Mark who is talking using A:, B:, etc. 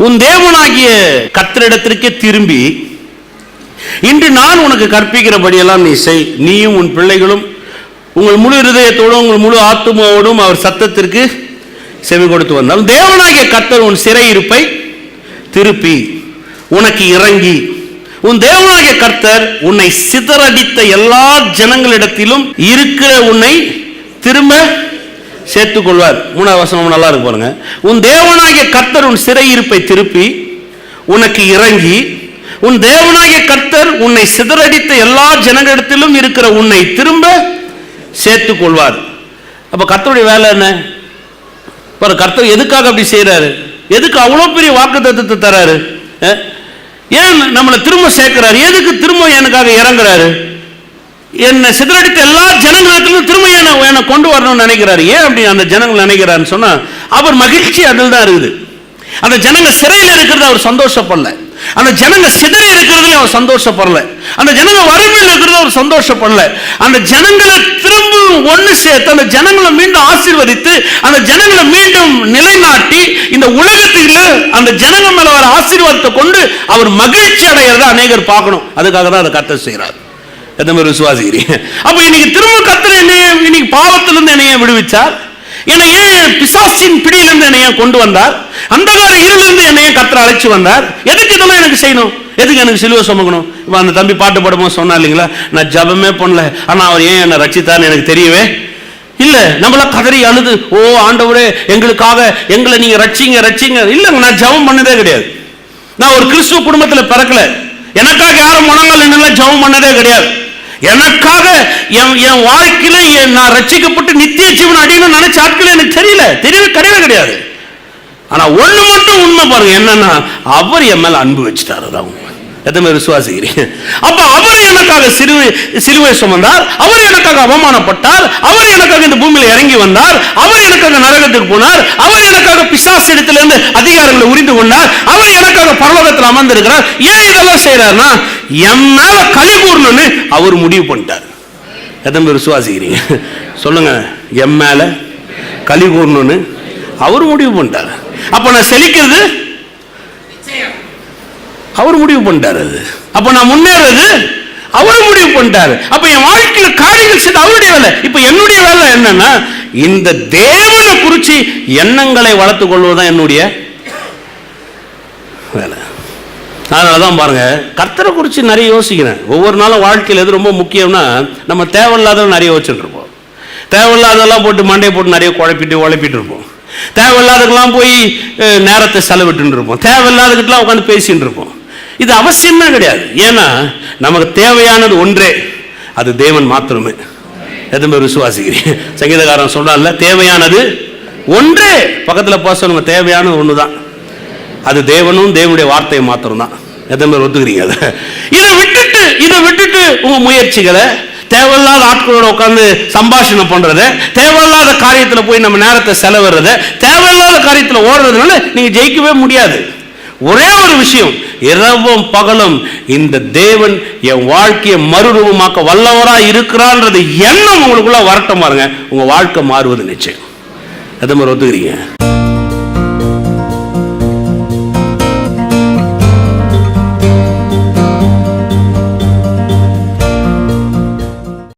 A: உன் தேவனாகிய கர்த்தரிடத்திற்கே திரும்பி இன்று நான் உனக்கு கற்பிக்கிறபடியெல்லாம் நீ செய். நீயும் உன் பிள்ளைகளும் உங்கள் முழு இருதயத்தோடும் உங்கள் முழு ஆத்துமாவோடும் அவர் சத்தத்திற்கு செவி கொடுத்து வந்தால் தேவனாகிய கர்த்தர் உன் சிறையிருப்பை திருப்பி உனக்கு இறங்கி உன் தேவனாகிய கர்த்தர் உன்னை சிதறடித்த எல்லா ஜனங்களிடத்திலும் இருக்கிற உன்னை திரும்ப சேர்த்துக் கொள்வார். 3வது வசனம் நல்லா இருக்கு பாருங்க. உன் தேவனாகிய கர்த்தர் உன் சிறையிருப்பை திருப்பி உனக்கு இறங்கி உன் தேவனாகிய கர்த்தர் உன்னை சிதறடித்த எல்லா ஜனங்களிடத்திலும் இருக்கிற உன்னை திரும்ப சேர்த்துக் கொள்வார். அப்ப கர்த்தருடைய வேலை என்ன? கர்த்தர் எதுக்காக அப்படி செய்யறாரு? எதுக்கு அவ்வளவு பெரிய வாக்குத்தத்தத்தை தராரு? ஏன் நம்மளை திரும்ப சேர்க்கிறாரு? எதுக்கு திரும்ப எனக்காக இறங்குறாரு? என்னை சிதறடித்த எல்லா ஜனங்களிடத்திலும் திரும்ப என்னை கொண்டு வரணும்னு நினைக்கிறாரு. ஏன் அப்படி அந்த ஜனங்கள் நினைக்கிறாருன்னு சொன்னா, அவர் மகிழ்ச்சி அதில் தான் இருக்குது. அந்த ஜனங்க சிறையில் இருக்கிறது அவர் சந்தோஷப்படல. அந்த ஜனங்க சிதறி இருக்கிறதுல அவர் சந்தோஷப்படல. அந்த ஜனங்க வறுமையில் இருக்கிறது அவர் சந்தோஷப்படல. அந்த ஜனங்களை திரும்ப ஒன்று சேர்த்து அந்த ஜனங்களை மீண்டும் ஆசீர்வதித்து அந்த ஜனங்களை மீண்டும் நிலைநாட்டி இந்த உலகத்தில் அந்த ஜனங்கள் மேல வர ஆசீர்வாதத்தை கொண்டு அவர் மகிழ்ச்சி அடைகிறத அநேகர் பார்க்கணும். அதுக்காக தான் அதை கர்த்தர் செய்கிறார். எந்த மாதிரி விசுவாசிக்கிறீங்க? அப்ப இன்னைக்கு திரும்ப கர்த்தர் என்னைய இன்னைக்கு பாவத்திலிருந்து என்னைய விடுவிச்சார். என்னை ஏன் பிசாசின் பிடியிலிருந்து என்னைய கொண்டு வந்தார்? அந்தகார இருளிலிருந்து என்னைய கர்த்தர் அழைச்சு வந்தார். எதுக்கு இதெல்லாம் எனக்கு செய்யணும்? எதுக்கு எனக்கு சிலுவை சுமக்கணும்? இப்போ அந்த தம்பி பாட்டு பாடும்போது சொன்னா இல்லைங்களா, நான் ஜபமே பண்ணல, ஆனா அவர் ஏன் என்னை ரட்சித்தார்னு எனக்கு தெரியவே இல்லை. நம்மள கதறி அழுது, ஓ ஆண்டவரே எங்களுக்காக எங்களை நீங்க ரட்சிங்க ரட்சிங்க. இல்லைங்க, நான் ஜபம் பண்ணதே கிடையாது. நான் ஒரு கிறிஸ்துவ குடும்பத்தில் பிறக்கல. எனக்காக யாரும் முழங்கால் நின்று ஜபம் பண்ணதே கிடையாது. எனக்காக என் வாழ்க்கையில நான் ரட்சிக்கப்பட்டு நித்திய ஜீவன் அடையணும்னு நினைச்ச ஆட்கள் எனக்கு தெரியவே கிடையாது. ஆனா ஒண்ணு மட்டும் உண்மை பாருங்க, என்னன்னா அவர் என் மேல அன்பு வச்சுட்டாரு. அதான் எத்தனை விசுவாசிக்கிறீங்க? அப்ப அவர் எனக்காக சிலுவை சுமந்தார், அவர் எனக்காக அவமானப்பட்டார், அவர் எனக்காக இந்த பூமியில இறங்கி வந்தார், அவர் எனக்காக நரகத்துக்கு போனார், அவர் எனக்காக பிசாசு இடத்திலிருந்து அதிகாரங்களை உரிந்து கொண்டார், அவர் எனக்காக பரலோகத்தில் அமர்ந்திருக்கிறார். ஏன் இதெல்லாம் செய்யறாருன்னா என் மேல களி கூறணும்னு அவர் முடிவு பண்ணிட்டார். எத்தனை விசுவாசிக்கிறீங்க? சொல்லுங்க. என் மேல களி கூறணும்னு அவர் முடிவு பண்ணிட்டார். அப்ப நான் செழிக்கிறது அவர் முடிவு பண்ணிட்டாரு. அப்ப நான் முன்னேறது அவர் முடிவு பண்ணிட்டாரு. அப்ப என் வாழ்க்கையில காரியங்கள் செய்து அவருடைய வேலை. இப்ப என்னுடைய வேலை என்னன்னா இந்த தேவனை குறிச்சு எண்ணங்களை வளர்த்துக் கொள்வதுதான் என்னுடைய வேலை. அதனாலதான் பாருங்க, கர்த்தரை குறிச்சு நிறைய யோசிக்கிறேன். ஒவ்வொரு நாளும் வாழ்க்கையில் எது ரொம்ப முக்கியம்னா, நம்ம தேவையில்லாத நிறைய வச்சுட்டு இருப்போம். தேவையில்லாதெல்லாம் போட்டு மண்டையை போட்டு நிறைய உழைப்பிட்டு இருப்போம். தேவையில்லாதக்கெல்லாம் போய் நேரத்தை செலவிட்டு இருப்போம். தேவையில்லாதக்கிட்டலாம் உட்காந்து பேசிட்டு இருப்போம். இது அவசியமே கிடையாது. ஏன்னா நமக்கு தேவையானது ஒன்றே, அது தேவன் மாத்திரமே. எதுவுமே விசுவாசிக்கிறீங்க? சங்கீதக்காரன் சொல்றான்ல, தேவையானது ஒன்றே. பக்கத்தில் பேசணுங்க, தேவையானது ஒண்ணுதான், அது தேவனும் தேவனுடைய வார்த்தையை மாத்திரம் தான். எதுவுமே ஒத்துக்கிறீங்க? இதை விட்டுட்டு உங்க முயற்சிகளை, தேவையில்லாத ஆட்களோட உட்காந்து சம்பாஷணம் பண்றத, தேவையில்லாத காரியத்தில் போய் நம்ம நேரத்தை செலவிடுறத, தேவையில்லாத காரியத்தில் ஓடுறதுனால நீங்க ஜெயிக்கவே முடியாது. ஒரே ஒரு விஷயம், இரவும் பகலும் இந்த தேவன் என் வாழ்க்கையை மறுரூபமாக்க வல்லவரா இருக்கிறான்றது எண்ணம் உங்களுக்குள்ள வரட்டும் பாருங்க, உங்க வாழ்க்கை மாறுவது நிச்சயம். எதை மாதிரி ஒத்துக்கிறீங்க?